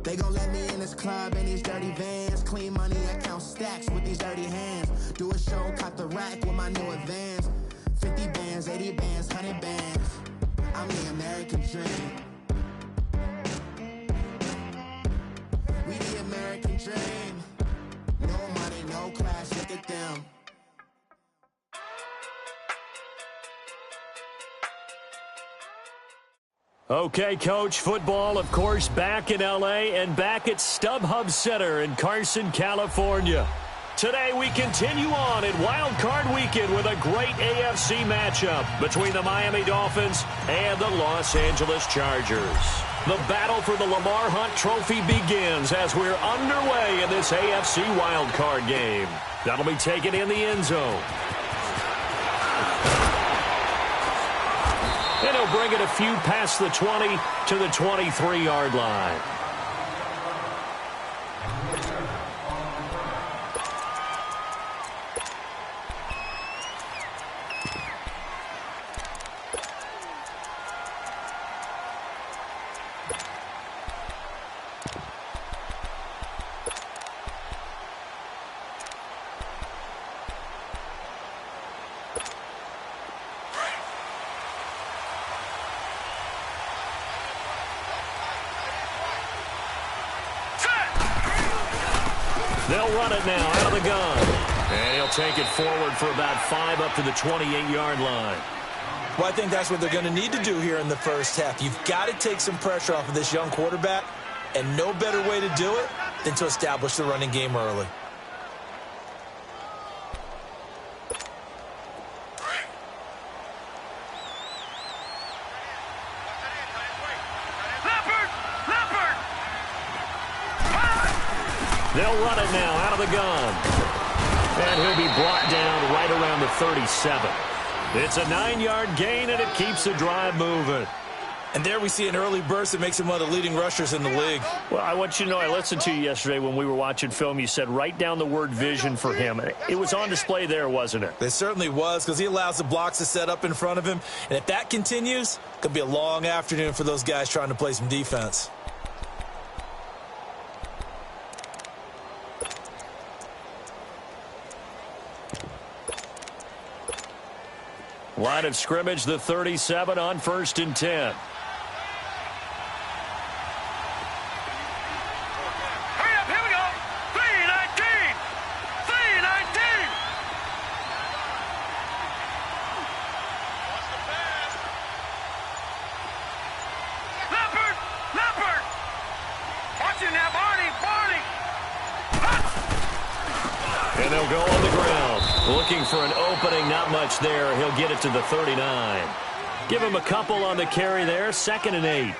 They gon' let me in this club in these dirty vans. Clean money, I count stacks with these dirty hands. Do a show, cop the rack with my new advance. 50 bands, 80 bands, 100 bands. I'm the American dream. We the American dream. No money, no class, look at them. Okay, Coach, football, of course, back in L.A. and back at StubHub Center in Carson, California. Today, we continue on in Wild Card Weekend with a great AFC matchup between the Miami Dolphins and the Los Angeles Chargers. The battle for the Lamar Hunt Trophy begins as we're underway in this AFC Wild Card game. That'll be taken in the end zone. And he'll bring it a few past the 20 to the 23-yard line. They'll run it now out of the gun. And he'll take it forward for about 5 up to the 28-yard line. Well, I think that's what they're going to need to do here in the first half. You've got to take some pressure off of this young quarterback, and no better way to do it than to establish the running game early. They'll run it now out of the gun. And he'll be brought down right around the 37. It's a 9-yard gain, and it keeps the drive moving. And there we see an early burst that makes him one of the leading rushers in the league. Well, I want you to know, I listened to you yesterday when we were watching film. You said write down the word vision for him. It was on display there, wasn't it? It certainly was, because he allows the blocks to set up in front of him. And if that continues, it could be a long afternoon for those guys trying to play some defense. Line of scrimmage, the 37 on 1st and 10. Hurry up, here we go. 3-19. 3-19. Leopard. Leopard. Watch it now, Barney. Barney. And they'll go on the ground. Looking for an opening, not much there. He'll get it to the 39. Give him a couple on the carry there, 2nd and 8.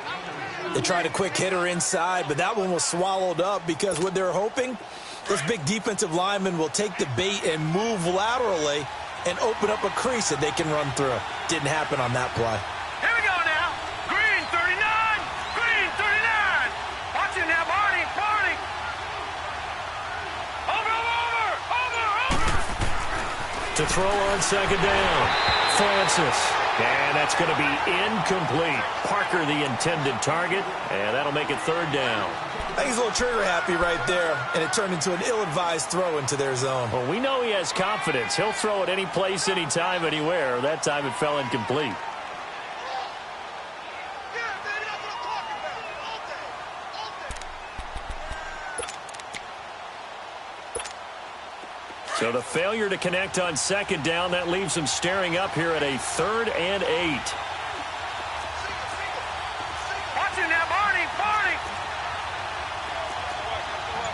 They tried a quick hitter inside, but that one was swallowed up because what they're hoping, this big defensive lineman will take the bait and move laterally and open up a crease that they can run through. Didn't happen on that play. Here we go now. Green 39. Green 39. Watch it now, Barney. Barney. To throw on 2nd down. Francis. And that's going to be incomplete. Parker, the intended target, and that'll make it 3rd down. I think he's a little trigger happy right there, and it turned into an ill-advised throw into their zone. Well, we know he has confidence. He'll throw it any place, anytime, anywhere. That time it fell incomplete. So the failure to connect on 2nd down, that leaves him staring up here at a 3rd and 8. Watch it now, Barney. Barney.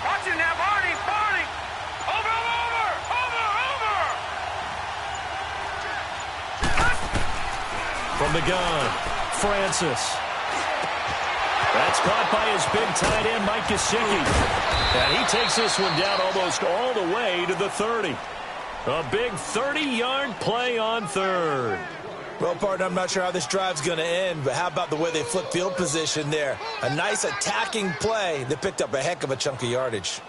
Watch it now, Barney. Barney. Over. From the gun, Francis. That's caught by his big tight end, Mike Gesicki. And he takes this one down almost all the way to the 30. A big 30-yard play on 3rd. Well, partner, I'm not sure how this drive's going to end, but how about the way they flip field position there? A nice attacking play that picked up a heck of a chunk of yardage.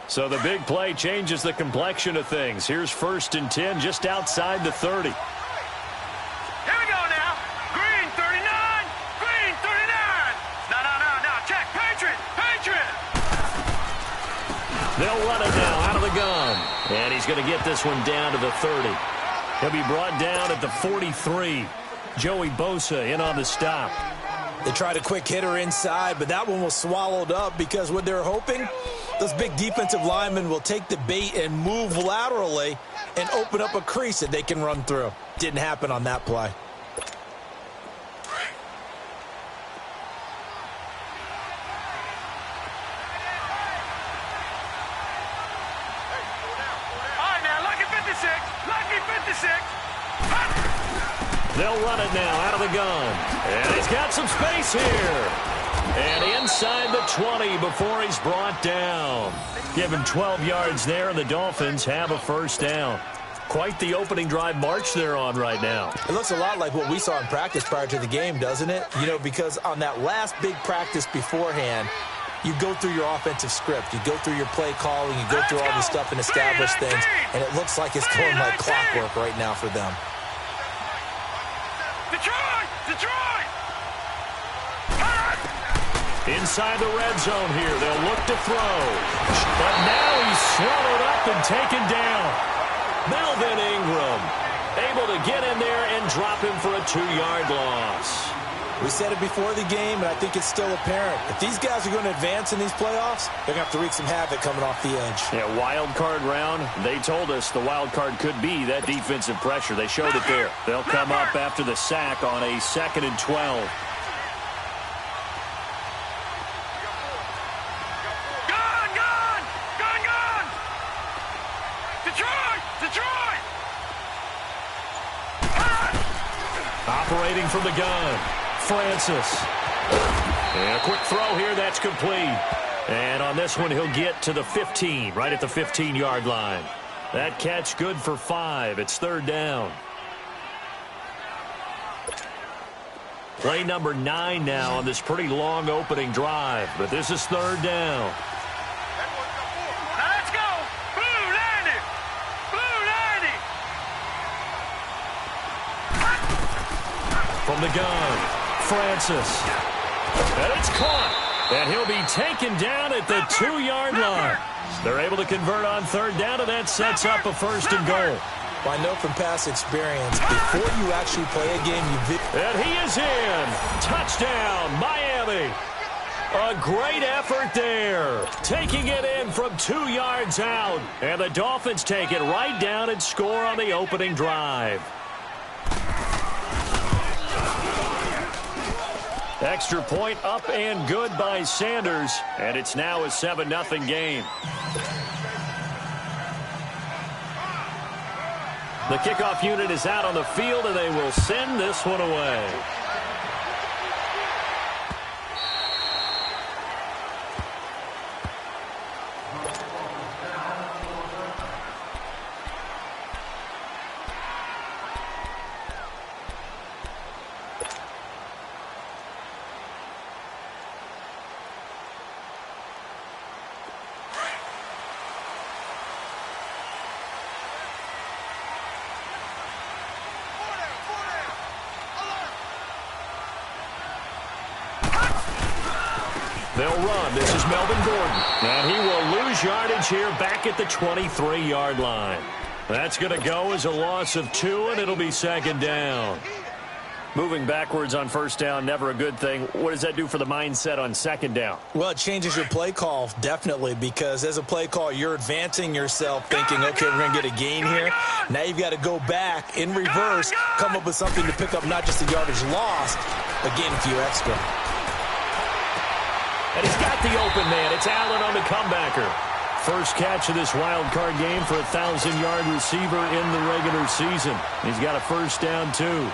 So the big play changes the complexion of things. Here's 1st and 10 just outside the 30. They'll run it now out of the gun. And he's going to get this one down to the 30. He'll be brought down at the 43. Joey Bosa in on the stop. They tried a quick hitter inside, but that one was swallowed up because what they're hoping, those big defensive linemen will take the bait and move laterally and open up a crease that they can run through. Didn't happen on that play. They'll run it now out of the gun. And he's got some space here. And inside the 20 before he's brought down. Give him 12 yards there, and the Dolphins have a first down. Quite the opening drive march they're on right now. It looks a lot like what we saw in practice prior to the game, doesn't it? You know, because on that last big practice beforehand, you go through your offensive script. You go through your play calling. You go through all the stuff and establish things. And it looks like it's going like clockwork right now for them. Detroit! Inside the red zone here. They'll look to throw. But now he's swallowed up and taken down. Melvin Ingram able to get in there and drop him for a 2-yard loss. We said it before the game, and I think it's still apparent. If these guys are going to advance in these playoffs, they're going to have to wreak some havoc coming off the edge. Yeah, wild card round. They told us the wild card could be that defensive pressure. They showed it there. They'll come up after the sack on a 2nd and 12. Gun! Detroit! Operating from the gun. Francis. And a quick throw here. That's complete. And on this one, he'll get to the 15, right at the 15-yard line. That catch good for 5. It's 3rd down. Play number 9 now on this pretty long opening drive. But this is 3rd down. Now let's go. Blue 90. From the gun. Francis. And it's caught. And he'll be taken down at the 2-yard line. They're able to convert on 3rd down, and that sets up a 1st and goal. Well, I know from past experience, before you actually play a game, and he is in. Touchdown, Miami. A great effort there. Taking it in from 2 yards out. And the Dolphins take it right down and score on the opening drive. Extra point up and good by Sanders, and it's now a 7-0 game. The kickoff unit is out on the field, and they will send this one away. They'll run. This is Melvin Gordon. And he will lose yardage here back at the 23-yard line. That's going to go as a loss of 2, and it'll be 2nd down. Moving backwards on 1st down, never a good thing. What does that do for the mindset on 2nd down? Well, it changes your play call, definitely, because as a play call, you're advancing yourself thinking, okay, we're going to get a gain here. Now you've got to go back in reverse, come up with something to pick up not just the yardage lost, but gain a few extra. And he's got the open man. It's Allen on the comebacker. First catch of this wild card game for a 1,000-yard receiver in the regular season. He's got a first down, too.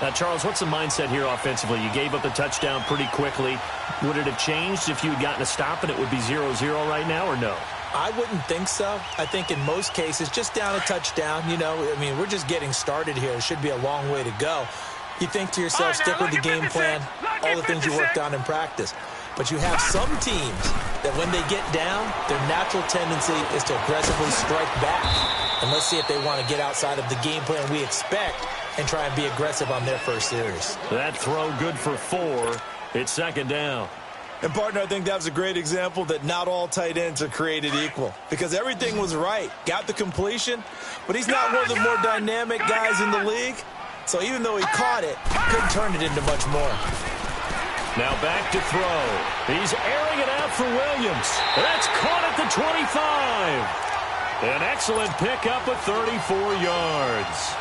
Now, Charles, what's the mindset here offensively? You gave up the touchdown pretty quickly. Would it have changed if you had gotten a stop and it would be 0-0 right now, or no? I wouldn't think so. I think in most cases, just down a touchdown, you know, I mean, we're just getting started here. It should be a long way to go. You think to yourself, stick with the game plan, all the things you worked on in practice. But you have some teams that when they get down, their natural tendency is to aggressively strike back. And let's see if they want to get outside of the game plan we expect and try and be aggressive on their first series. That throw good for 4. It's 2nd down. And, partner, I think that was a great example that not all tight ends are created equal because everything was right. Got the completion, but he's not one of the more dynamic guys in the league. So even though he caught it, he couldn't turn it into much more. Now back to throw. He's airing it out for Williams. That's caught at the 25. An excellent pickup of 34 yards.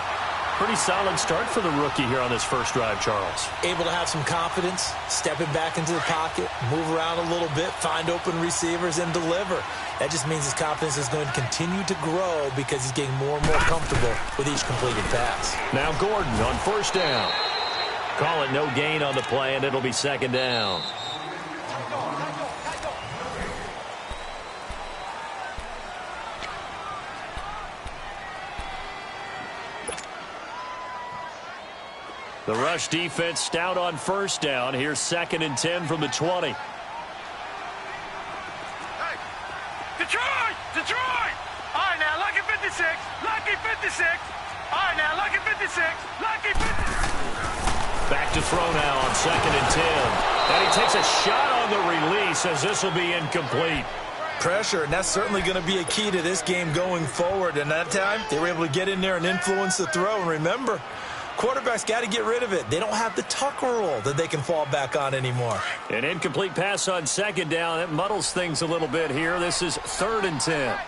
Pretty solid start for the rookie here on this first drive, Charles. Able to have some confidence, stepping back into the pocket, move around a little bit, find open receivers, and deliver. That just means his confidence is going to continue to grow because he's getting more and more comfortable with each completed pass. Now Gordon on first down. Call it no gain on the play, and it'll be second down. The rush defense stout on first down. Here's 2nd and 10 from the 20. Hey, Detroit! Detroit! All right, now, lucky 56. Lucky 56. All right, now, lucky 56. Lucky 56. Back to throw now on 2nd and 10. And he takes a shot on the release as this will be incomplete. Pressure, and that's certainly going to be a key to this game going forward. And that time, they were able to get in there and influence the throw. And remember, quarterbacks got to get rid of it. They don't have the tuck rule that they can fall back on anymore. An incomplete pass on 2nd down. That muddles things a little bit here. This is 3rd and 10.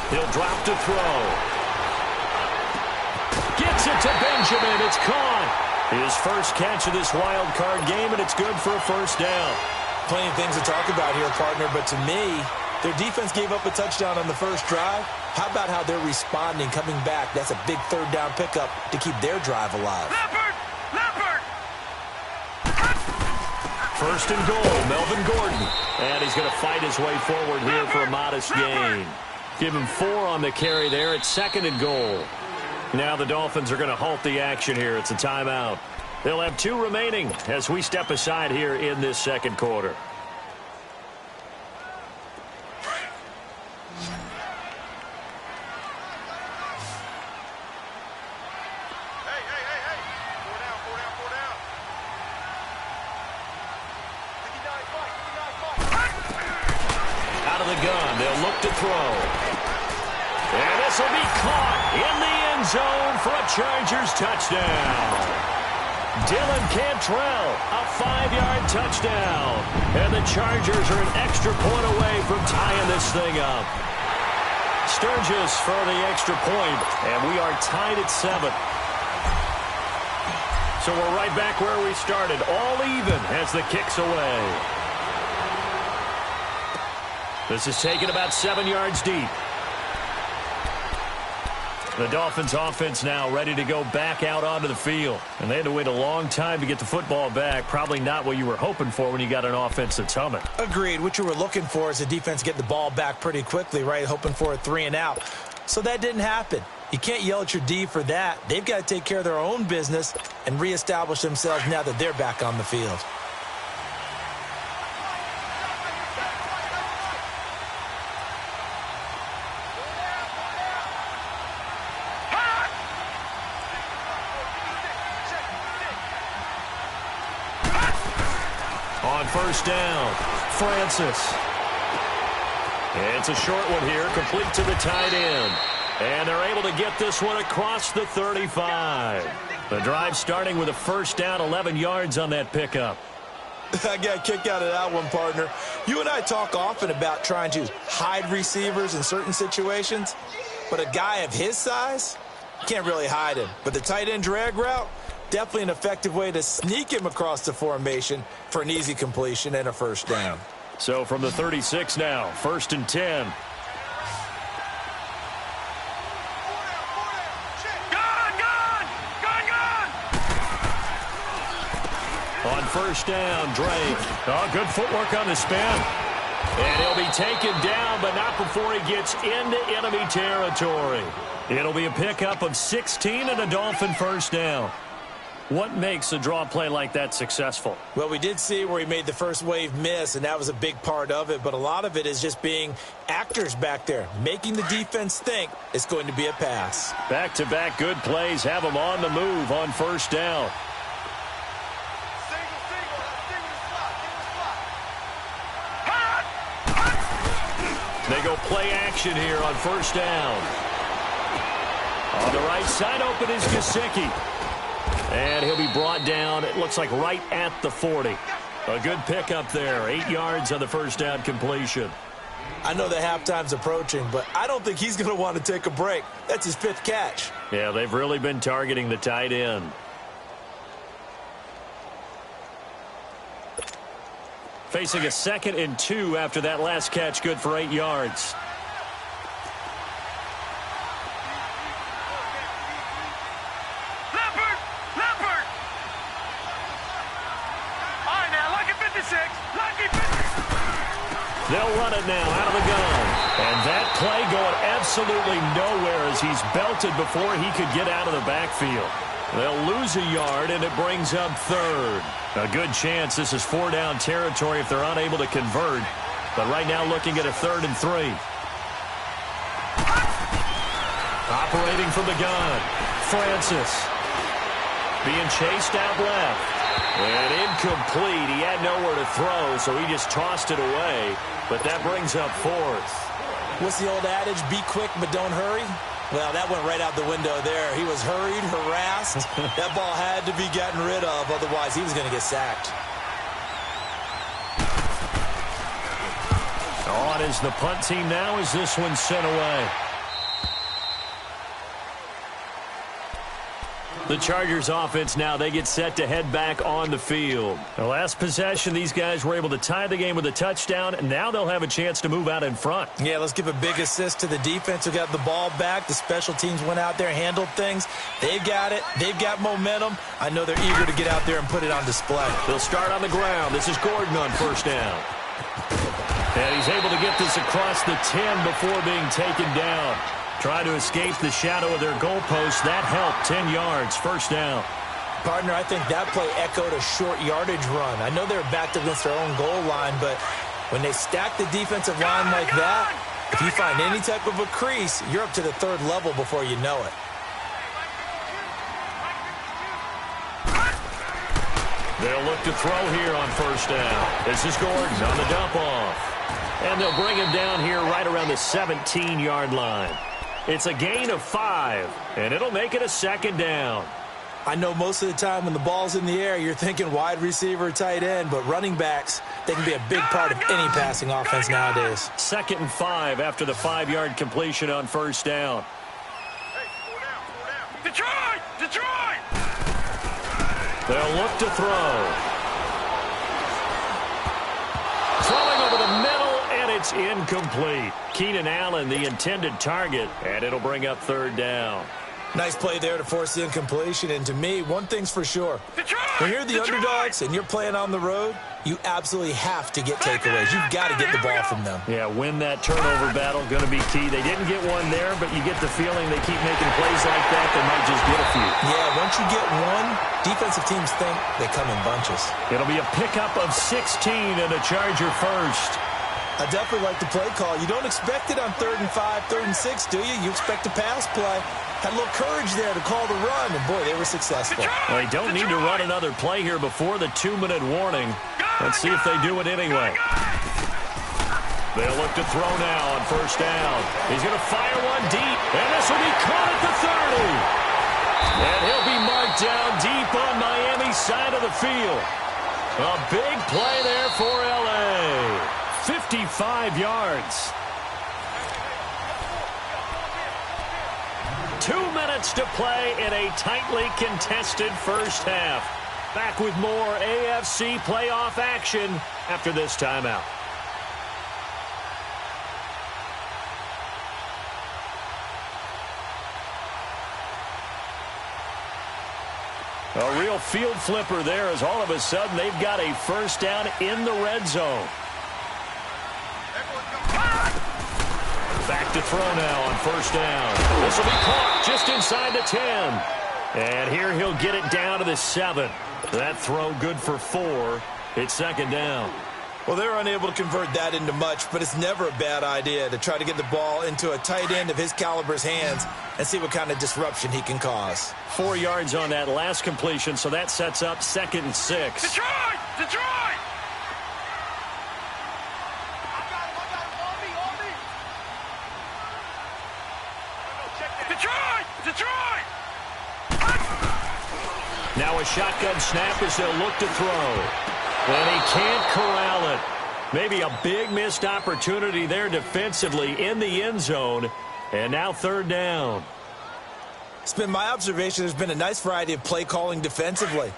He'll drop to throw. Gets it to Benjamin. It's caught. His first catch of this wild card game, and it's good for a first down. Plenty of things to talk about here, partner, but to me, their defense gave up a touchdown on the first drive. How about how they're responding, coming back? That's a big 3rd down pickup to keep their drive alive. Leopard! Leopard! First and goal, Melvin Gordon. And he's going to fight his way forward here for a modest gain. Give him 4 on the carry there. It's 2nd and goal. Now the Dolphins are going to halt the action here. It's a timeout. They'll have 2 remaining as we step aside here in this second quarter. Out of the gun, they'll look to throw. And this will be caught in the end zone for a Chargers touchdown. Dylan Cantrell, a 5-yard touchdown. And the Chargers are an extra point away from tying this thing up. Sturgis for the extra point, and we are tied at 7. So we're right back where we started, all even as the kick's away. This is taken about 7 yards deep. The Dolphins offense now ready to go back out onto the field. And they had to wait a long time to get the football back. Probably not what you were hoping for when you got an offense that's humming. Agreed. What you were looking for is the defense get the ball back pretty quickly, right? Hoping for a 3 and out. So that didn't happen. You can't yell at your D for that. They've got to take care of their own business and reestablish themselves now that they're back on the field. On first down, Francis. It's a short one here, complete to the tight end. And they're able to get this one across the 35. The drive starting with a first down, 11 yards on that pickup. I got a kick out of that one, partner. You and I talk often about trying to hide receivers in certain situations, but a guy of his size, can't really hide him. But the tight end drag route, definitely an effective way to sneak him across the formation for an easy completion and a first down. So from the 36 now, 1st and 10. On first down, Drake. Oh, good footwork on the spin. And he'll be taken down, but not before he gets into enemy territory. It'll be a pickup of 16 and a Dolphin first down. What makes a draw play like that successful? Well, we did see where he made the first wave miss, and that was a big part of it. But a lot of it is just being actors back there, making the defense think it's going to be a pass. Back-to-back good plays have them on the move on first down. They go play action here on first down. On the right side open is Gesicki. And he'll be brought down, it looks like right at the 40. A good pickup there, 8 yards on the first down completion. I know that halftime's approaching, but I don't think he's going to want to take a break. That's his 5th catch. Yeah, they've really been targeting the tight end. Facing a 2nd and 2 after that last catch, good for 8 yards. They'll run it now out of the gun. And that play going absolutely nowhere as he's belted before he could get out of the backfield. They'll lose a yard, and it brings up 3rd. A good chance this is 4-down territory if they're unable to convert. But right now looking at a 3rd and 3. Operating from the gun, Francis. Being chased out left. And incomplete. He had nowhere to throw, so he just tossed it away. But that brings up 4th. What's the old adage? Be quick, but don't hurry? Well, that went right out the window there. He was hurried, harassed. That ball had to be gotten rid of, otherwise he was going to get sacked. On is the punt team now as this one's sent away. The Chargers offense now, they get set to head back on the field. The last possession, these guys were able to tie the game with a touchdown, and now they'll have a chance to move out in front. Yeah, let's give a big assist to the defense who got the ball back. The special teams went out there, handled things. They've got it. They've got momentum. I know they're eager to get out there and put it on display. They'll start on the ground. This is Gordon on first down. And he's able to get this across the 10 before being taken down. Trying to escape the shadow of their goalpost. That helped. 10 yards, first down. Partner, I think that play echoed a short yardage run. I know they're backed against their own goal line, but when they stack the defensive line like that, if you find any type of a crease, you're up to the 3rd level before you know it. They'll look to throw here on first down. This is Gordon on the dump off. And they'll bring him down here right around the 17-yard line. It's a gain of 5, and it'll make it a 2nd down. I know most of the time when the ball's in the air, you're thinking wide receiver, tight end, but running backs, they can be a big part of any passing offense nowadays. 2nd and 5 after the 5-yard completion on first down. Detroit! Detroit! They'll look to throw. Throwing over the middle. It's incomplete. Keenan Allen, the intended target, and it'll bring up 3rd down. Nice play there to force the incompletion, and to me, one thing's for sure. When you're the underdogs and you're playing on the road, you absolutely have to get takeaways. You've got to get the ball from them. Yeah, win that turnover battle, going to be key. They didn't get one there, but you get the feeling they keep making plays like that, they might just get a few. Yeah, once you get one, defensive teams think they come in bunches. It'll be a pickup of 16 and a Charger first. I definitely like the play call. You don't expect it on 3rd and 5, 3rd and 6, do you? You expect a pass play. Had a little courage there to call the run, and boy, they were successful. Well, they don't need to run another play here before the 2-minute warning. Let's see if they do it anyway. They'll look to throw now on first down. He's going to fire one deep, and this will be caught at the 30. And he'll be marked down deep on Miami's side of the field. A big play there for L.A. 55 yards. 2 minutes to play in a tightly contested first half. Back with more AFC playoff action after this timeout. A real field flipper there as all of a sudden they've got a first down in the red zone. Back to throw now on first down. This will be caught just inside the 10. And here he'll get it down to the 7. That throw good for 4. It's second down. Well, they're unable to convert that into much, but it's never a bad idea to try to get the ball into a tight end of his caliber's hands and see what kind of disruption he can cause. 4 yards on that last completion, so that sets up 2nd and 6. Detroit! Detroit! Detroit! Detroit! Now a shotgun snap as they'll look to throw. And he can't corral it. Maybe a big missed opportunity there defensively in the end zone. And now 3rd down. It's been my observation there's been a nice variety of play calling defensively.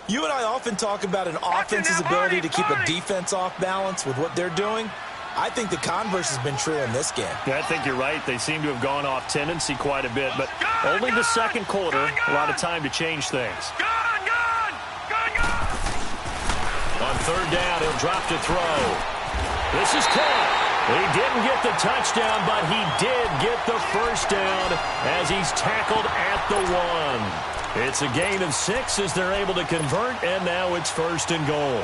You and I often talk about an offense's ability to keep a defense off balance with what they're doing. I think the converse has been true in this game. Yeah, I think you're right. They seem to have gone off tendency quite a bit, but only the second quarter, a lot of time to change things. On 3rd down, he'll drop to throw. This is caught. He didn't get the touchdown, but he did get the first down as he's tackled at the 1. It's a gain of 6 as they're able to convert, and now it's 1st and goal.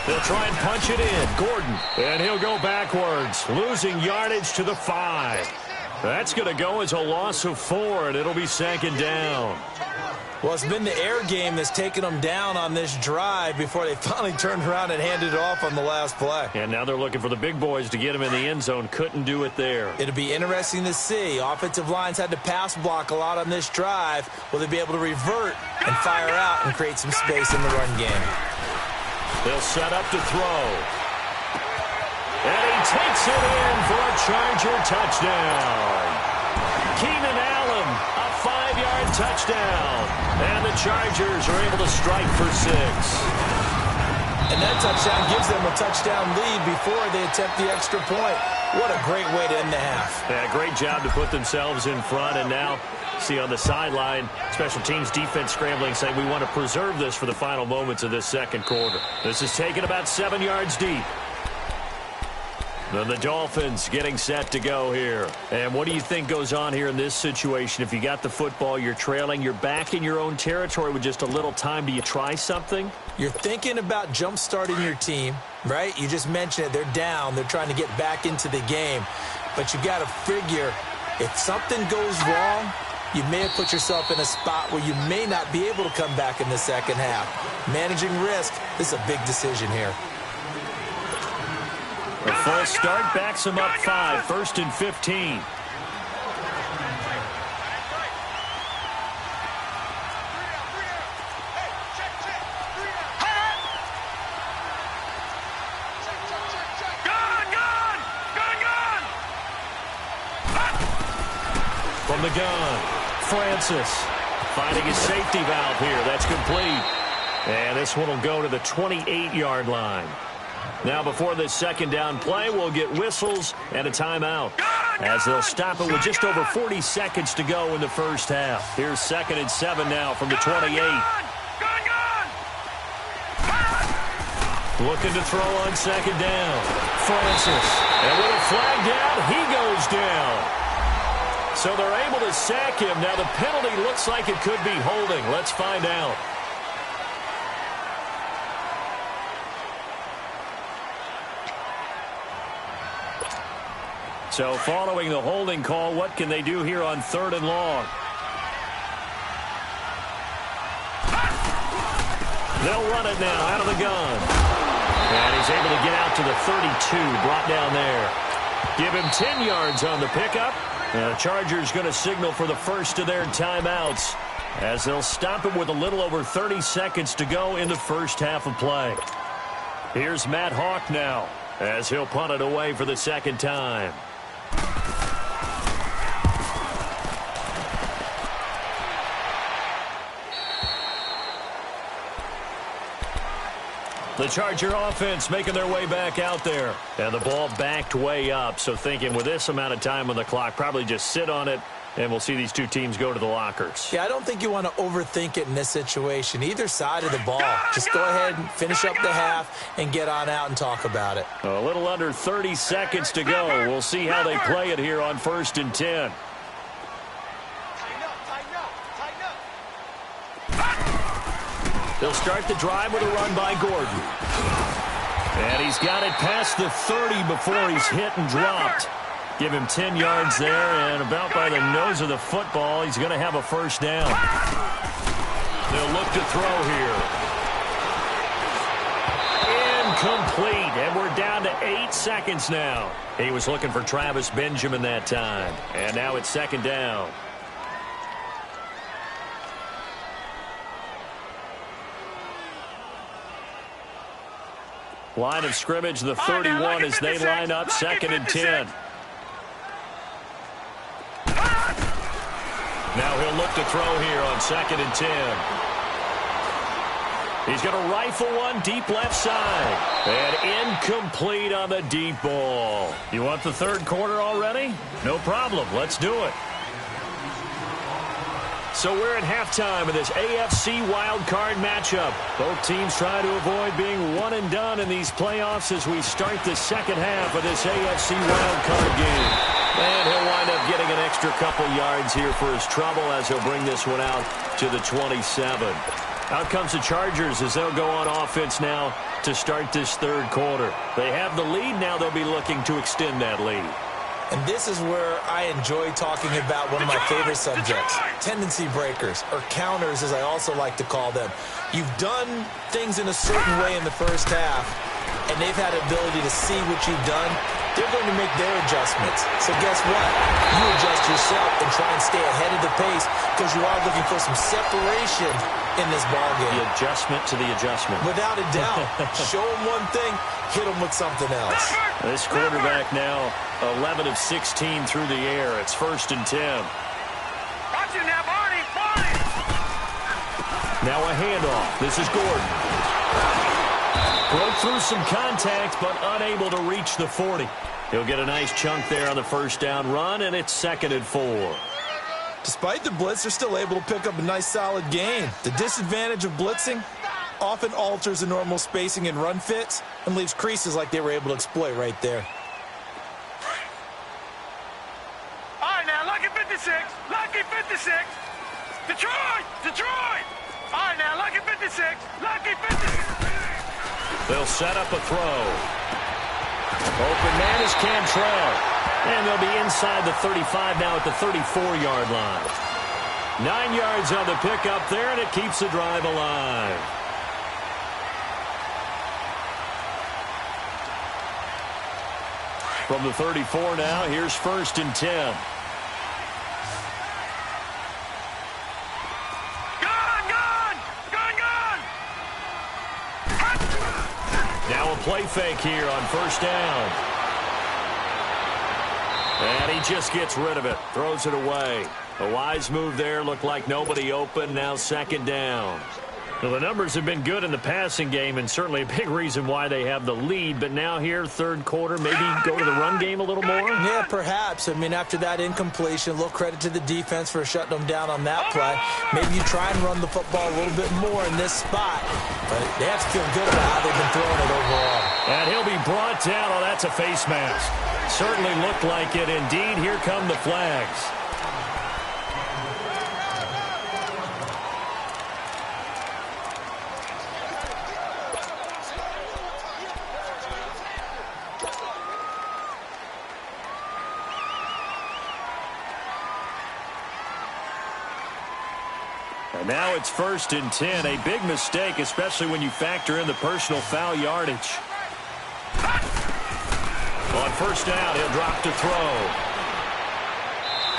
They'll try and punch it in. Gordon. And he'll go backwards, losing yardage to the 5. That's going to go as a loss of 4, and it'll be 2nd down. Well, it's been the air game that's taken them down on this drive before they finally turned around and handed it off on the last play. And now they're looking for the big boys to get him in the end zone. Couldn't do it there. It'll be interesting to see. Offensive lines had to pass block a lot on this drive. Will they be able to revert and fire out and create some space in the run game? They'll set up to throw. And he takes it in for a Charger touchdown. Keenan Allen, a 5-yard touchdown. And the Chargers are able to strike for 6. And that touchdown gives them a touchdown lead before they attempt the extra point. What a great way to end the half. Yeah, great job to put themselves in front. And now, see on the sideline, special teams defense scrambling, saying we want to preserve this for the final moments of this second quarter. This is taken about 7 yards deep. Then the Dolphins getting set to go here. And what do you think goes on here in this situation? If you got the football, you're trailing, you're back in your own territory with just a little time. Do you try something? You're thinking about jump-starting your team, right? You just mentioned it. They're down. They're trying to get back into the game. But you got to figure, if something goes wrong, you may have put yourself in a spot where you may not be able to come back in the second half. Managing risk, this is a big decision here. A false start backs him up 5, 1st and 15. From the gun, Francis finding his safety valve here. That's complete. And this one will go to the 28-yard line. Now, before this second down play, we'll get whistles and a timeout as they'll stop it with just over 40 seconds to go in the first half. Here's 2nd and 7 now from the 28. Looking to throw on 2nd down. Francis. And with a flag down, he goes down. So they're able to sack him. Now, the penalty looks like it could be holding. Let's find out. So following the holding call, what can they do here on 3rd and long? They'll run it now out of the gun. And he's able to get out to the 32, brought down there. Give him 10 yards on the pickup. And the Chargers going to signal for the first of their timeouts as they'll stop him with a little over 30 seconds to go in the first half of play. Here's Matt Hawk now as he'll punt it away for the second time. The Charger offense making their way back out there. And the ball backed way up. So thinking with this amount of time on the clock, probably just sit on it, and we'll see these two teams go to the lockers. Yeah, I don't think you want to overthink it in this situation. Either side of the ball. Just go ahead and finish up the half and get on out and talk about it. A little under 30 seconds to go. We'll see how they play it here on 1st and 10. They'll start the drive with a run by Gordon. And he's got it past the 30 before he's hit and dropped. Give him 10 yards there, and about by the nose of the football, he's going to have a first down. They'll look to throw here. Incomplete, and we're down to 8 seconds now. He was looking for Travis Benjamin that time, and now it's 2nd down. Line of scrimmage, the 31 as they line up, 2nd and 10. Now he'll look to throw here on 2nd and 10. He's going to rifle one deep left side. And incomplete on the deep ball. You want the 3rd quarter already? No problem. Let's do it. So we're at halftime of this AFC wildcard matchup. Both teams try to avoid being one and done in these playoffs as we start the 2nd half of this AFC wildcard game. And he'll wind up getting an extra couple yards here for his trouble as he'll bring this one out to the 27. Out comes the Chargers as they'll go on offense now to start this 3rd quarter. They have the lead. Now they'll be looking to extend that lead. And this is where I enjoy talking about one of my favorite subjects, tendency breakers, or counters as I also like to call them. You've done things in a certain way in the first half, and they've had the ability to see what you've done. They're going to make their adjustments. So guess what? You adjust yourself and try and stay ahead of the pace because you are looking for some separation in this ballgame. The adjustment to the adjustment. Without a doubt. Show them one thing, hit them with something else. This quarterback now 11 of 16 through the air. It's 1st and 10. Watch it now, Barney. Barney. Now a handoff. This is Gordon. Broke through some contact, but unable to reach the 40. He'll get a nice chunk there on the 1st down run, and it's 2nd and 4. Despite the blitz, they're still able to pick up a nice, solid gain. The disadvantage of blitzing often alters the normal spacing and run fits and leaves creases like they were able to exploit right there. All right, now, Lucky 56. Lucky 56. Detroit. Detroit. All right, now, Lucky 56. Lucky 56. They'll set up a throw. Open man is Cantrell. And they'll be inside the 35 now at the 34-yard line. 9 yards on the pickup there, and it keeps the drive alive. From the 34 now, here's 1st and 10. Now a play fake here on 1st down. And he just gets rid of it, throws it away. A wise move there, looked like nobody open, now 2nd down. Well, the numbers have been good in the passing game and certainly a big reason why they have the lead. But now here, 3rd quarter, maybe go to the run game a little more? Yeah, perhaps. I mean, after that incompletion, a little credit to the defense for shutting them down on that play. Maybe you try and run the football a little bit more in this spot. But they have to feel good about how they've been throwing it overall. And he'll be brought down. Oh, that's a face mask. Certainly looked like it. Indeed, here come the flags. And now it's 1st and 10. A big mistake, especially when you factor in the personal foul yardage. On 1st down, he'll drop to throw.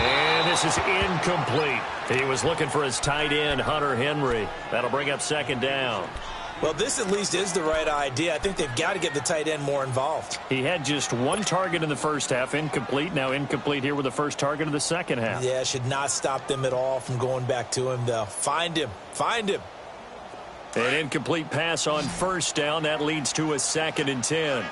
And this is incomplete. He was looking for his tight end, Hunter Henry. That'll bring up 2nd down. Well, this at least is the right idea. I think they've got to get the tight end more involved. He had just 1 target in the first half, incomplete. Now incomplete here with the first target of the second half. Yeah, should not stop them at all from going back to him, though. Find him. Find him. An incomplete pass on first down. That leads to a 2nd and 10.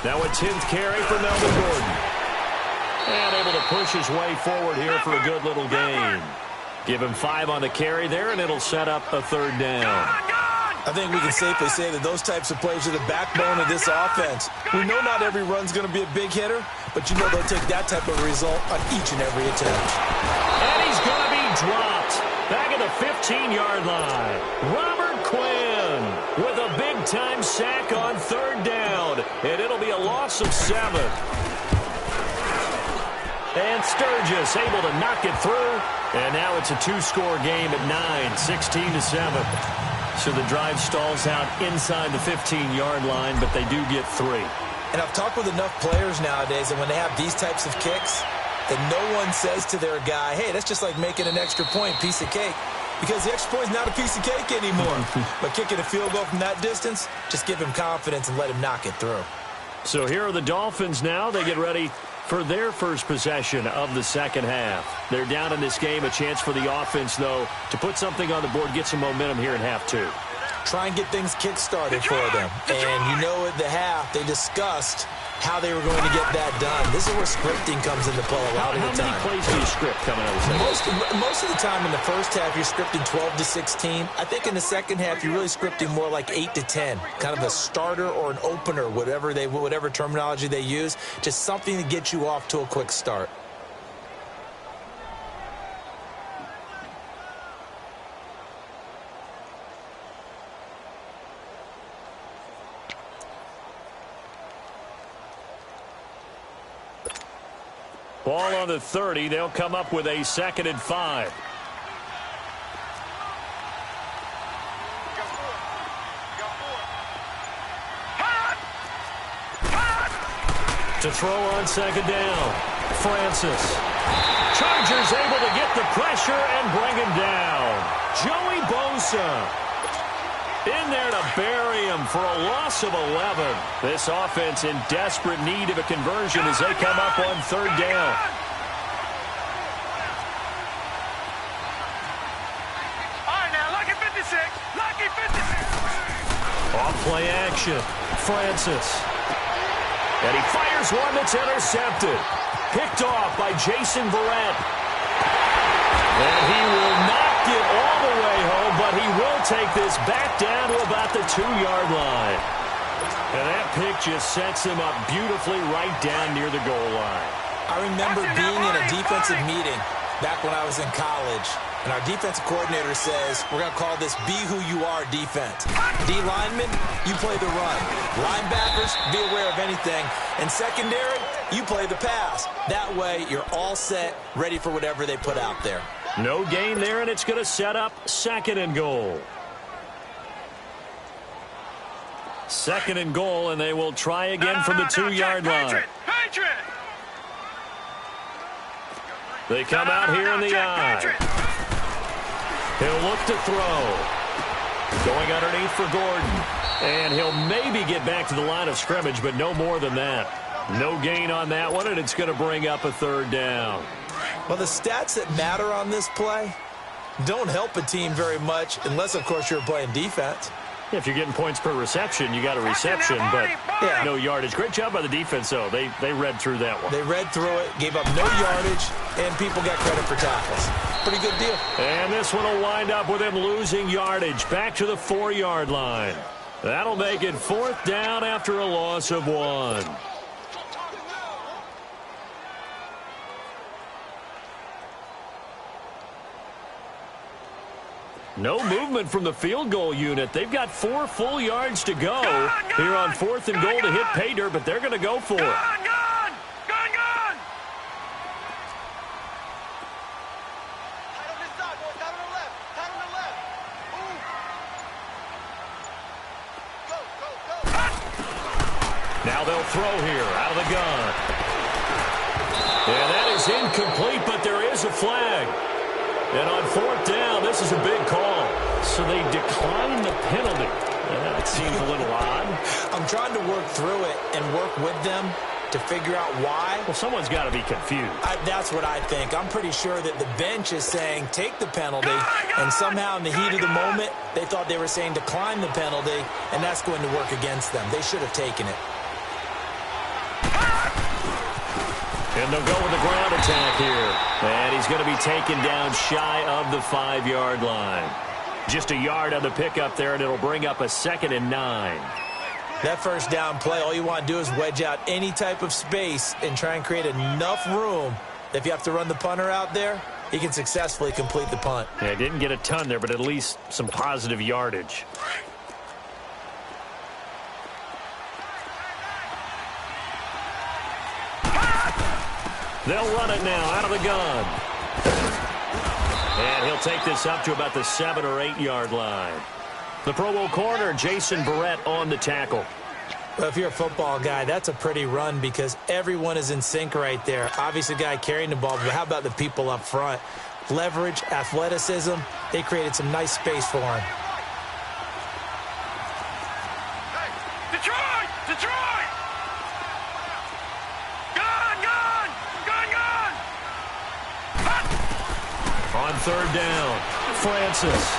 Now a 10th carry for Melvin Gordon. And able to push his way forward here for a good little gain. Give him 5 on the carry there, and it'll set up a 3rd down. I think we can safely say that those types of plays are the backbone of this offense. We know not every run's going to be a big hitter, but you know they'll take that type of result on each and every attempt. And he's going to be dropped. Back at the 15-yard line. Robert Quinn with a big-time sack on 3rd down. And it'll be a loss of 7. And Sturgis able to knock it through. And now it's a 2-score game at 9, 16-7. So the drive stalls out inside the 15-yard line, but they do get 3. And I've talked with enough players nowadays, and when they have these types of kicks, that no one says to their guy, hey, that's just like making an extra point, piece of cake. Because the extra point is not a piece of cake anymore. But kicking a field goal from that distance, just give him confidence and let him knock it through. So here are the Dolphins now. They get ready for their first possession of the second half. They're down in this game. A chance for the offense, though, to put something on the board, get some momentum here in half 2. Try and get things kick-started for them. And you know at the half, they discussed how they were going to get that done. This is where scripting comes into play a lot of the time. How many plays do you script coming out of the second? Most of the time in the first half, you're scripting 12 to 16. I think in the second half, you're really scripting more like 8 to 10. Kind of a starter or an opener, whatever terminology they use. Just something to get you off to a quick start. Ball on the 30. They'll come up with a 2nd and 5. To throw on 2nd down. Francis. Chargers able to get the pressure and bring him down. Joey Bosa in there to bury him for a loss of 11. This offense in desperate need of a conversion as they come up on 3rd down. All right, now, lucky 56. Lucky 56. Off play action. Francis. And he fires one that's intercepted. Picked off by Jason Verrett. And he will not get all the way home, but he will take this back down to about the 2-yard line. And that pick just sets him up beautifully right down near the goal line. I remember being in a defensive meeting back when I was in college, and our defensive coordinator says, we're going to call this be who you are defense. D linemen, you play the run. Linebackers, be aware of anything. And secondary, you play the pass. That way, you're all set, ready for whatever they put out there. No gain there, and it's going to set up 2nd and goal. 2nd and goal, and they will try again from the 2-yard line. They come out here in the eye. He'll look to throw. Going underneath for Gordon. And he'll maybe get back to the line of scrimmage, but no more than that. No gain on that one, and it's going to bring up a 3rd down. Well, the stats that matter on this play don't help a team very much unless, of course, you're playing defense. If you're getting points per reception, you got a reception, but no yardage. Great job by the defense, though. They read through that one. They read through it, gave up no yardage, and people got credit for tackles. Pretty good deal. And this one will wind up with him losing yardage back to the 4-yard line. That'll make it 4th down after a loss of 1. No movement from the field goal unit. They've got 4 full yards to go here on 4th and goal to hit pay dirt, but they're going to go for it. Now they'll throw here out of the gun. And that is incomplete, but there is a flag. And on fourth down, this is a big call. So they decline the penalty. That seems a little odd. I'm trying to work through it and work with them to figure out why. Well, someone's got to be confused. That's what I think. I'm pretty sure that the bench is saying take the penalty, and somehow in the heat of the moment, they thought they were saying decline the penalty, and that's going to work against them. They should have taken it. And they'll go with the ground attack here. And he's going to be taken down shy of the 5-yard line. Just a yard on the pickup there, and it'll bring up a 2nd and 9. That first down play, all you want to do is wedge out any type of space and try and create enough room that if you have to run the punter out there, he can successfully complete the punt. Yeah, didn't get a ton there, but at least some positive yardage. They'll run it now out of the gun. And he'll take this up to about the 7- or 8-yard line. The Pro Bowl corner, Jason Barrett, on the tackle. Well, if you're a football guy, that's a pretty run because everyone is in sync right there. Obviously, the guy carrying the ball, but how about the people up front? Leverage, athleticism, they created some nice space for him. Detroit! Detroit! Gun! On third down, Francis.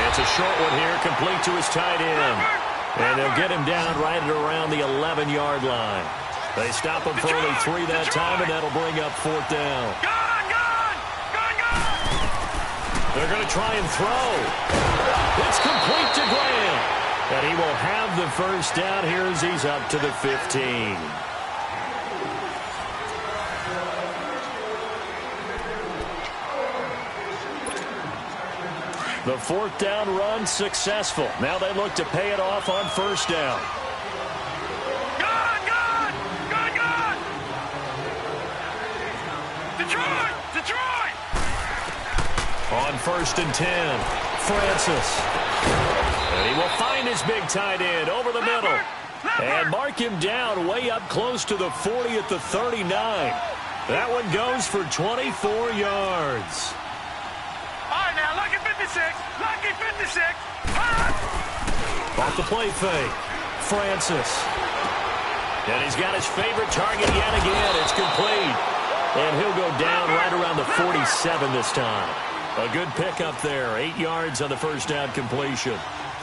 It's a short one here, complete to his tight end. And they'll get him down right at around the 11-yard line. They stop him for only 3 that time, and that'll bring up fourth down. They're going to try and throw. It's complete to Graham. And he will have the first down here as he's up to the 15. The fourth down run successful. Now they look to pay it off on first down. Gun! Detroit! Detroit! On 1st and 10, Francis. And he will find his big tight end over the middle. And mark him down way up close to the 40 at the 39. That one goes for 24 yards. All right, now, lucky 56. Lucky 56. Off the play fake. Francis. And he's got his favorite target yet again. It's complete. And he'll go down right around the 47 this time. A good pickup there. 8 yards on the first down completion.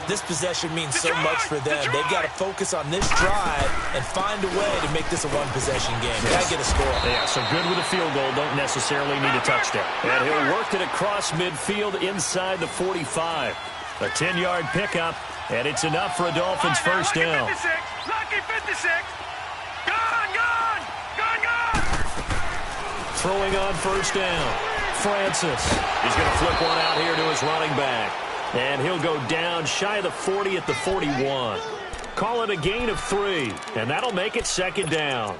This possession means so much for them. They've got to focus on this drive and find a way to make this a one-possession game. Got to get a score. Yeah, so good with a field goal. Don't necessarily need a touchdown. And he'll work it across midfield inside the 45. A 10-yard pickup, and it's enough for a Dolphins first down. Lucky 56. Gun! Throwing on first down. Francis. He's going to flip one out here to his running back. And he'll go down shy of the 40 at the 41. Call it a gain of 3, and that'll make it 2nd down.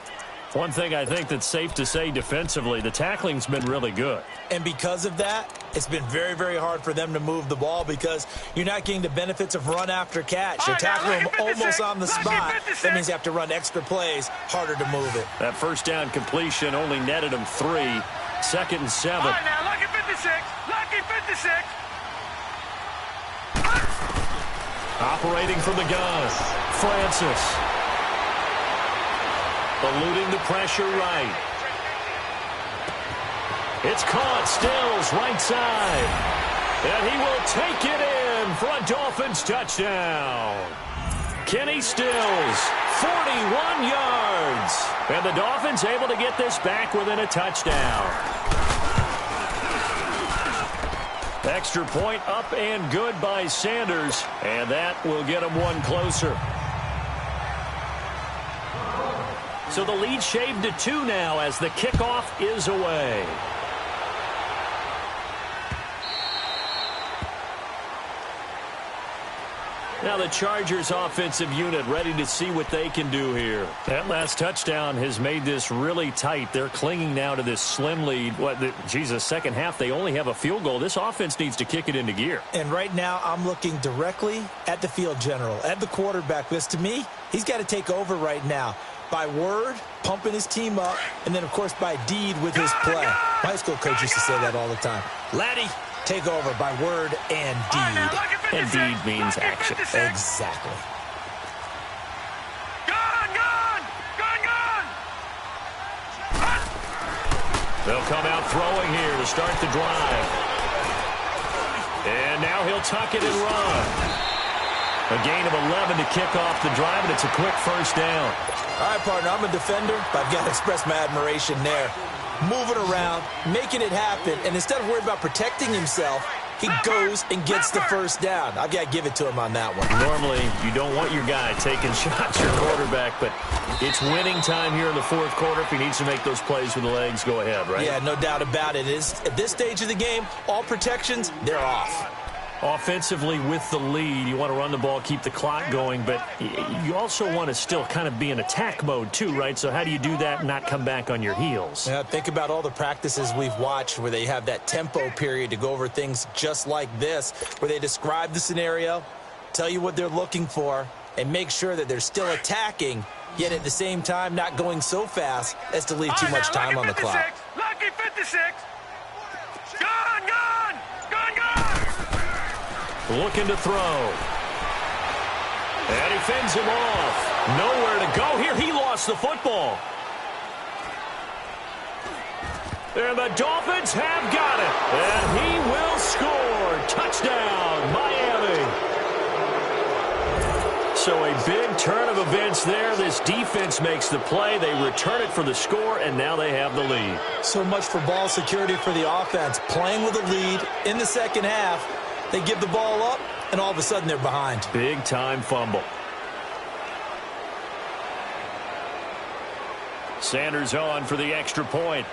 One thing I think that's safe to say defensively, the tackling's been really good. And because of that, it's been very, very hard for them to move the ball because you're not getting the benefits of run after catch. You're tackling them almost on the spot. That means you have to run extra plays, harder to move it. That first down completion only netted him 3. 2nd and 7. All right, now, lucky 56. Lucky 56. Operating from the gun, Francis. Eluding the pressure right. It's caught, Stills, right side. And he will take it in for a Dolphins touchdown. Kenny Stills, 41 yards. And the Dolphins able to get this back within a touchdown. Extra point up and good by Sanders, and that will get him one closer. So the lead shaved to 2 now as the kickoff is away. Now the Chargers offensive unit ready to see what they can do here. That last touchdown has made this really tight. They're clinging now to this slim lead. Second half, they only have a field goal. This offense needs to kick it into gear. And right now, I'm looking directly at the field general, at the quarterback, because to me, he's got to take over right now. By word, pumping his team up, and then, of course, by deed with his play. My high school coach used to say that all the time. Laddie, Take over by word and deed. And deed means action. Exactly. They'll come out throwing here to start the drive. And now he'll tuck it and run. A gain of 11 to kick off the drive, and it's a quick first down. All right, partner, I'm a defender, but I've got to express my admiration there. Moving around, making it happen, and instead of worrying about protecting himself, he goes and gets the first down. I've got to give it to him on that one. Normally, you don't want your guy taking shots, your quarterback, but it's winning time here in the fourth quarter. If he needs to make those plays with the legs, go ahead, right? Yeah, no doubt about it. At this stage of the game, all protections, they're off. Offensively, with the lead, you want to run the ball, keep the clock going, but you also want to still kind of be in attack mode too, right? So how do you do that and not come back on your heels? Yeah, think about all the practices we've watched where they have that tempo period to go over things just like this, where they describe the scenario, tell you what they're looking for, and make sure that they're still attacking, yet at the same time not going so fast as to leave too much time on the clock. Lucky 56. Gone. Looking to throw. And he fends him off. Nowhere to go here. He lost the football. And the Dolphins have got it. And he will score. Touchdown, Miami. So a big turn of events there. This defense makes the play. They return it for the score, and now they have the lead. So much for ball security for the offense. Playing with a lead in the second half. They give the ball up, and all of a sudden they're behind. Big-time fumble. Sanders on for the extra point.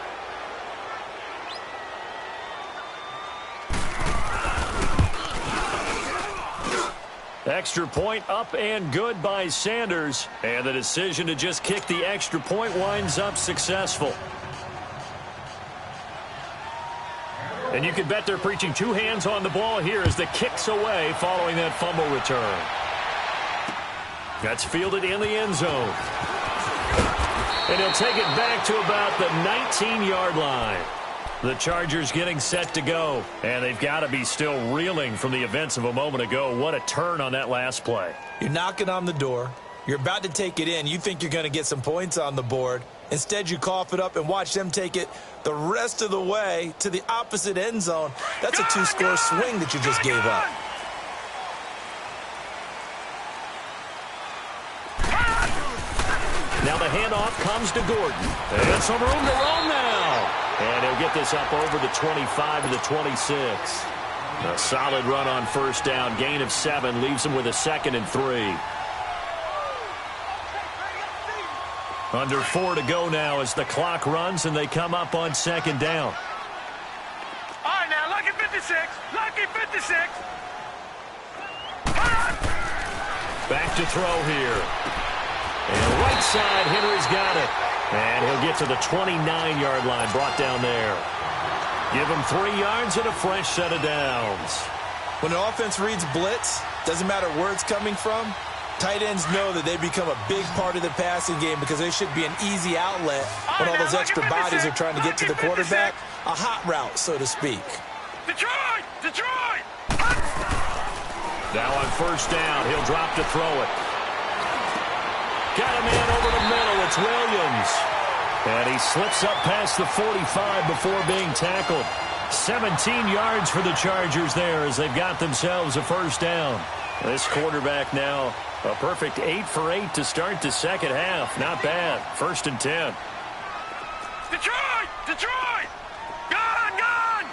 Extra point up and good by Sanders. And the decision to just kick the extra point winds up successful. And you can bet they're preaching two hands on the ball here as the kick's away following that fumble return. That's fielded in the end zone. And he'll take it back to about the 19-yard line. The Chargers getting set to go. And they've got to be still reeling from the events of a moment ago. What a turn on that last play. You're knocking on the door. You're about to take it in. You think you're going to get some points on the board. Instead, you cough it up and watch them take it the rest of the way to the opposite end zone. That's a two-score swing that you just gave up. Now the handoff comes to Gordon. And some room to roam now. And he'll get this up over the 25 to the 26. A solid run on first down. Gain of 7 leaves him with a 2nd and 3. Under 4 to go now as the clock runs and they come up on 2nd down. All right, now, lucky 56. Lucky 56. Back to throw here. And right side, Henry's got it. And he'll get to the 29-yard line, brought down there. Give him 3 yards and a fresh set of downs. When an offense reads blitz, doesn't matter where it's coming from, tight ends know that they become a big part of the passing game because they should be an easy outlet when all those extra bodies are trying to get to the quarterback. A hot route, so to speak. Detroit! Now on first down, he'll drop to throw it. Got a man over the middle. It's Williams. And he slips up past the 45 before being tackled. 17 yards for the Chargers there as they've got themselves a first down. This quarterback now a perfect 8 for 8 to start the second half. Not bad. 1st and 10. Detroit! Gone!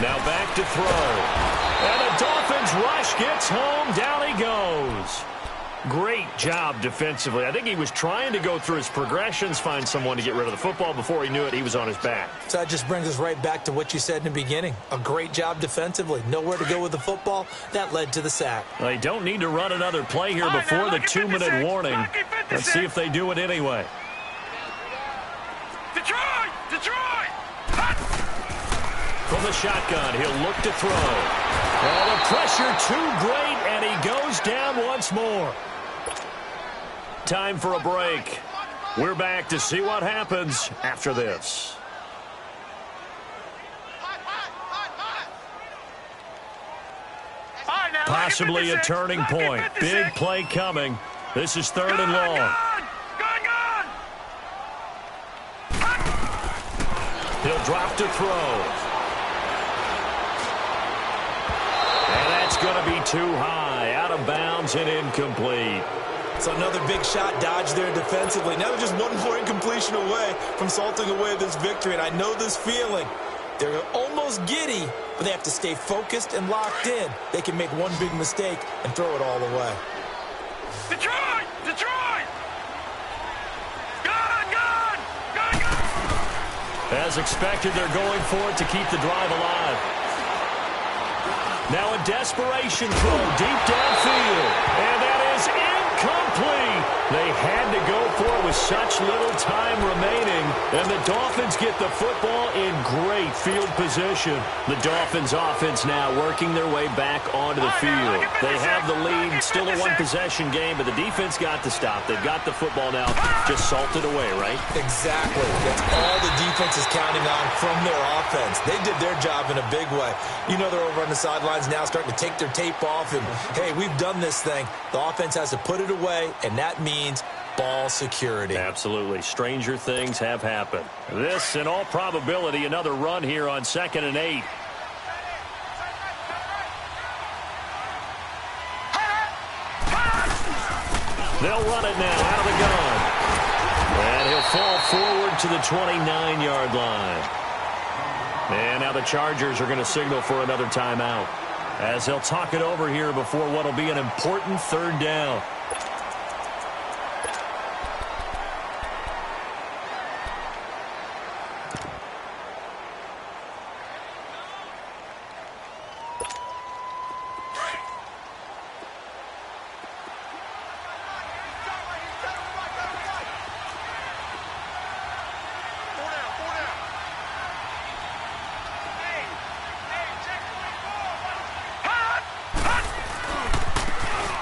Now back to throw. And the Dolphins rush gets home. Down he goes. Great job defensively. I think he was trying to go through his progressions, find someone to get rid of the football. Before he knew it, he was on his back. So that just brings us right back to what you said in the beginning. A great job defensively. Nowhere to go with the football. That led to the sack. They don't need to run another play here before the 2-minute warning. Let's see if they do it anyway. Detroit! From the shotgun, he'll look to throw. Oh, the pressure too great, and he goes down once more. Time for a break. We're back to see what happens after this. possibly a turning point. Big play coming. This is 3rd and long. He'll drop to throw. And that's going to be too high. Out of bounds and incomplete. So another big shot dodge there defensively. Now they're just one more incompletion away from salting away this victory. And I know this feeling. They're almost giddy, but they have to stay focused and locked in. They can make one big mistake and throw it all away. Detroit! Detroit! Gone! Gone! Gone! Gone! As expected, they're going for it to keep the drive alive. Now a desperation throw deep downfield. And that is incomplete. They had to go for it with such little time remaining. And the Dolphins get the football in great field position. The Dolphins offense now working their way back onto the field. They have the lead, still a one-possession game, but the defense got to stop. They've got the football now, just salted away, right? Exactly. That's all the defense is counting on from their offense. They did their job in a big way. You know they're over on the sidelines now starting to take their tape off, and, hey, we've done this thing. The offense has to put it away, and that means ball security. Absolutely. Stranger things have happened. This, in all probability, another run here on 2nd and 8. They'll run it now out of the gun. And he'll fall forward to the 29-yard line. And now the Chargers are going to signal for another timeout, as they'll talk it over here before what will be an important 3rd down.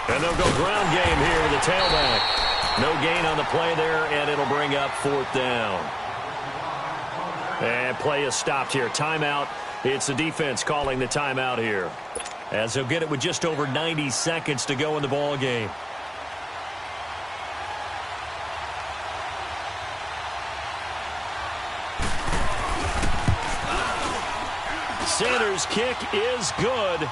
And they'll go ground game here with the tailback. No gain on the play there, and it'll bring up 4th down. And play is stopped here. Timeout. It's the defense calling the timeout here, as they'll get it with just over 90 seconds to go in the ball game. Sanders' kick is good.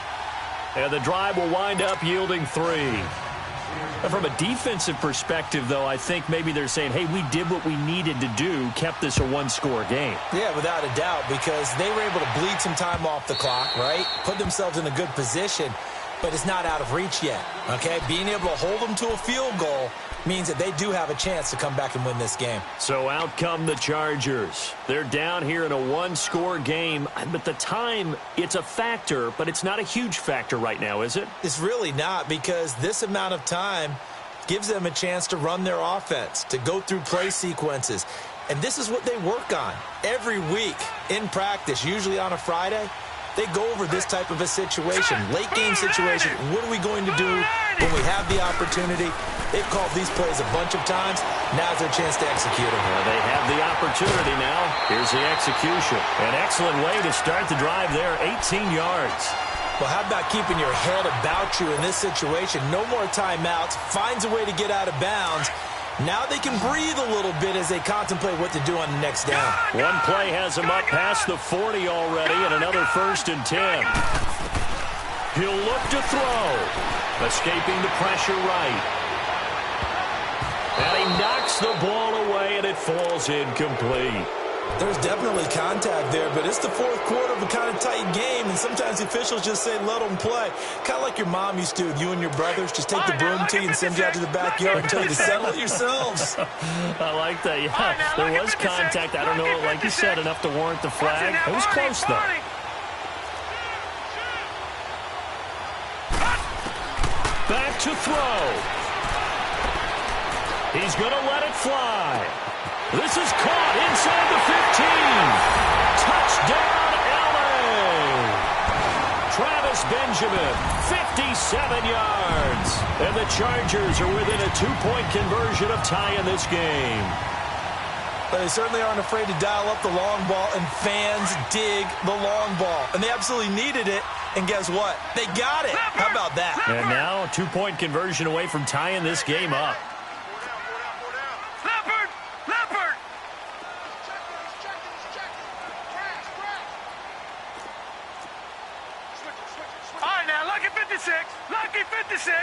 And the drive will wind up yielding 3. And from a defensive perspective, though, I think maybe they're saying, hey, we did what we needed to do, kept this a one-score game. Yeah, without a doubt, because they were able to bleed some time off the clock, right? Put themselves in a good position, but it's not out of reach yet, okay? Being able to hold them to a field goal means that they do have a chance to come back and win this game. So out come the Chargers. They're down here in a one-score game, but the time, it's a factor, but it's not a huge factor right now, is it? It's really not, because this amount of time gives them a chance to run their offense, to go through play sequences. And this is what they work on every week in practice, usually on a Friday. They go over this type of a situation, late game situation. What are we going to do when we have the opportunity? They've called these plays a bunch of times. Now's their chance to execute them. They have the opportunity now. Here's the execution. An excellent way to start the drive there, 18 yards. Well, how about keeping your head about you in this situation? No more timeouts. Finds a way to get out of bounds. Now they can breathe a little bit as they contemplate what to do on the next down. One play has him up past the 40 already, and another 1st and 10. He'll look to throw. Escaping the pressure right. And he knocks the ball away, and it falls incomplete. There's definitely contact there, but it's the 4th quarter of a kind of tight game, and sometimes the officials just say, let them play. Kind of like your mom used to with you and your brothers. Just take the broom to you and send you out to the backyard and tell you to settle it yourselves. I like that. Yeah, there was contact. I don't know, like you said, enough to warrant the flag. It was close, though. Back to throw. He's going to let it fly. This is caught inside the 15. Touchdown, L.A. Travis Benjamin, 57 yards. And the Chargers are within a 2-point conversion of tying this game. They certainly aren't afraid to dial up the long ball, and fans dig the long ball. And they absolutely needed it And guess what? They got it. How about that? And now a two-point conversion away from tying this game up. Leopard! All right, now, lucky 56. Lucky 56.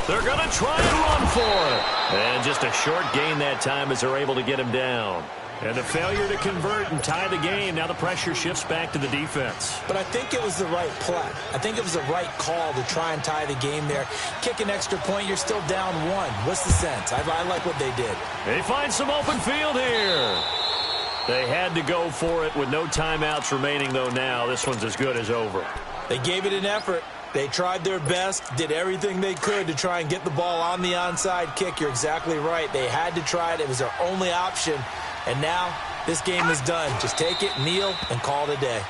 They're going to try and run for it. And just a short gain that time as they're able to get him down. And the failure to convert and tie the game. Now the pressure shifts back to the defense. But I think it was the right play. I think it was the right call to try and tie the game there. Kick an extra point, you're still down one. What's the sense? I like what they did. They find some open field here. They had to go for it with no timeouts remaining, though now. This one's as good as over. They gave it an effort. They tried their best, did everything they could to try and get the ball on the onside kick. You're exactly right. They had to try it. It was their only option. And now this game is done. Just take it, kneel, and call it a day.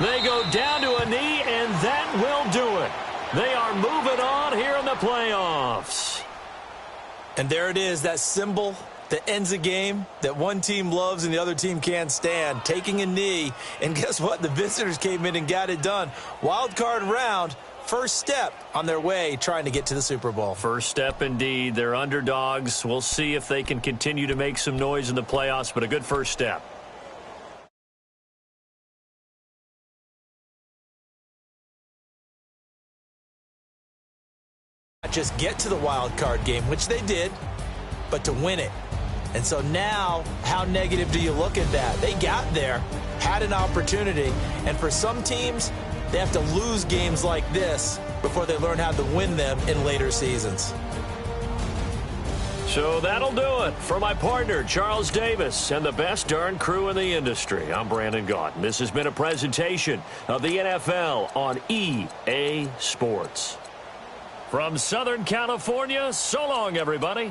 They go down to a knee, and that will do it. They are moving on here in the playoffs. And there it is, that symbol that ends a game that one team loves and the other team can't stand, taking a knee. And guess what? The visitors came in and got it done. Wild card round, first step on their way trying to get to the Super Bowl. First step indeed. They're underdogs. We'll see if they can continue to make some noise in the playoffs, but a good first step. Just get to the wild card game, which they did, but to win it. And so now, how negative do you look at that? They got there, had an opportunity, and for some teams, they have to lose games like this before they learn how to win them in later seasons. So that'll do it. For my partner, Charles Davis, and the best darn crew in the industry, I'm Brandon Gaudin. This has been a presentation of the NFL on EA Sports. From Southern California, so long, everybody.